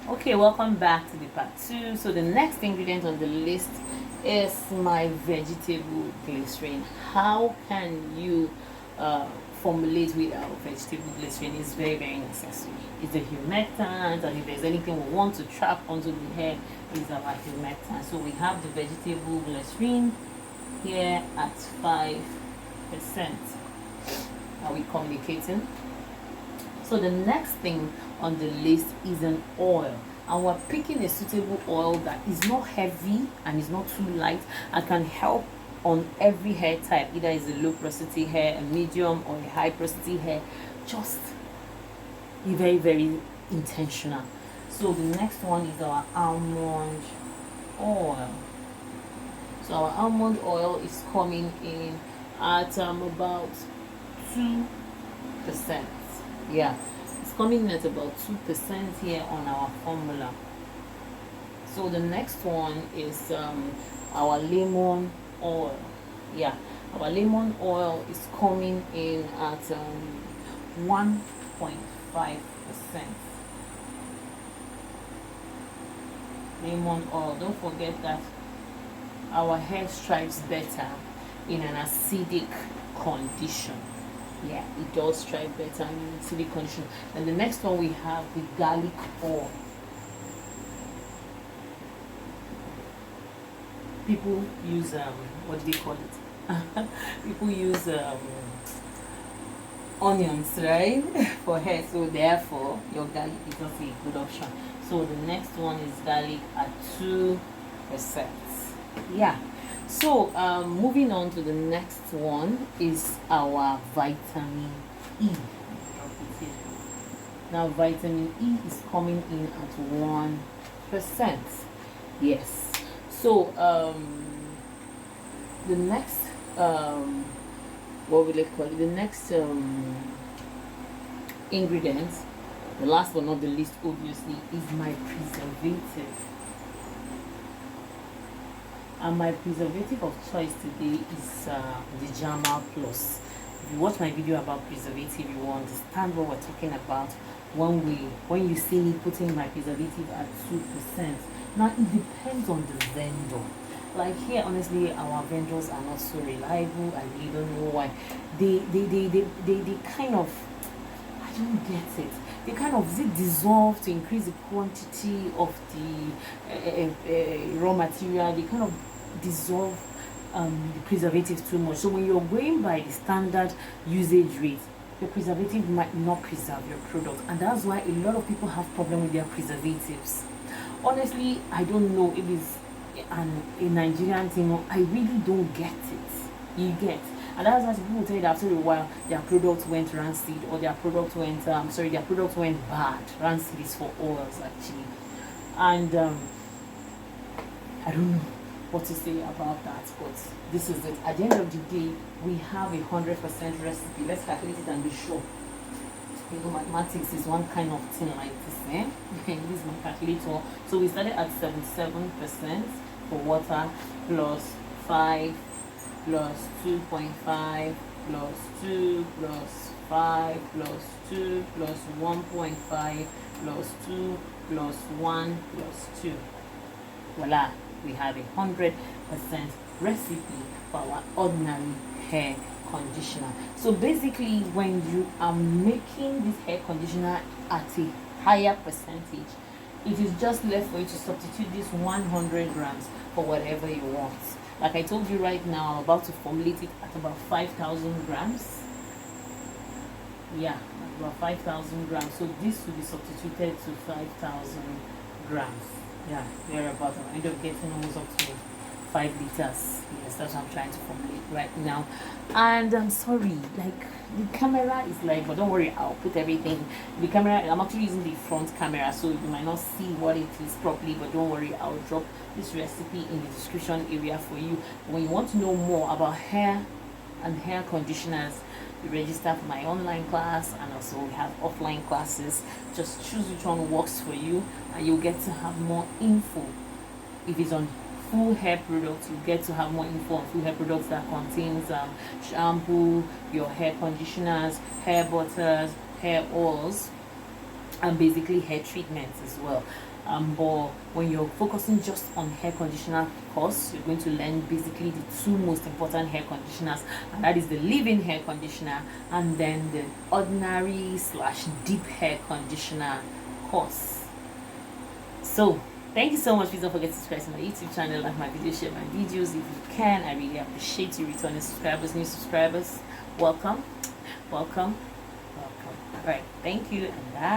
Okay, welcome back to the part 2. So the next ingredient on the list is my vegetable glycerin. How can you formulate with our vegetable glycerin? Is very, very necessary. It's a humectant, and if there's anything we want to trap onto the hair, is our humectant. So we have the vegetable glycerin here at 5%. Are we communicating? So the next thing on the list is an oil, and we're picking a suitable oil that is not heavy and is not too light and can help on every hair type, either is a low porosity hair, a medium, or a high porosity hair. Just be very, very intentional. So the next one is our almond oil. So our almond oil is coming in at about 2%. Yeah, it's coming in at about 2% here on our formula. So the next one is our lemon oil. Yeah, our lemon oil is coming in at 1.5%. Lemon oil, don't forget that our hair strives better in an acidic condition. Yeah, it does strive better in an acidic condition. And the next one we have the garlic oil. People use what do they call it? People use onions, right, for hair. So therefore, your garlic is also a good option. So the next one is garlic at 2%. Yeah. So moving on to the next one is our vitamin E. Now vitamin E is coming in at 1%. Yes. So the next what will I call it? The next ingredient, the last but not the least, obviously, is my preservative. And my preservative of choice today is the Germall Plus. If you watch my video about preservative, you will understand what we're talking about when you see me putting my preservative at 2%. Now it depends on the vendor. Like here, honestly, our vendors are not so reliable. I really don't know why. They kind of, I don't get it. They kind of dissolve to increase the quantity of the raw material. They kind of dissolve the preservatives too much. So when you're going by the standard usage rate, the preservative might not preserve your product, and that's why a lot of people have problem with their preservatives. Honestly, I don't know if it's a Nigerian thing. I really don't get it. You get. And that's why people tell you that after a while their product went rancid, or their product went their product went bad. Rancid is for oils actually. And I don't know what to say about that, but this is it. At the end of the day, we have 100% recipe. Let's calculate it and be sure. You know, mathematics is one kind of thing like this, eh? This is my calculator. So we started at 77% for water, plus 5 plus 2.5 plus 2 plus 5 plus 2 plus 1.5 plus 2 plus 1 plus 2. Voila, we have 100% recipe for our ordinary hair conditioner. So basically, when you are making this hair conditioner at a higher percentage, it is just left for you to substitute this 100 grams for whatever you want. Like I told you right now, I'm about to formulate it at about 5,000 grams. Yeah, about 5,000 grams. So this will be substituted to 5,000 grams. Yeah, thereabout. I end up getting almost up to 5 liters. Yes, that's what I'm trying to formulate right now. And I'm sorry, like the camera is like, but don't worry, I'll put everything. The camera, I'm actually using the front camera, so you might not see what it is properly, but don't worry, I'll drop this recipe in the description area for you. When you want to know more about hair and hair conditioners, you register for my online class, and also we have offline classes. Just choose which one works for you, and you'll get to have more info. If it's on full hair products, you get to have more info on full hair products that contains shampoo, your hair conditioners, hair butters, hair oils. and basically hair treatments as well. But when you're focusing just on hair conditioner course, you're going to learn basically the two most important hair conditioners, and that is the leave-in hair conditioner and then the ordinary / deep hair conditioner course. So thank you so much. Please don't forget to subscribe to my YouTube channel, like my videos, share my videos if you can. I really appreciate you returning subscribers, new subscribers. Welcome, welcome, welcome. All right, thank you, and bye.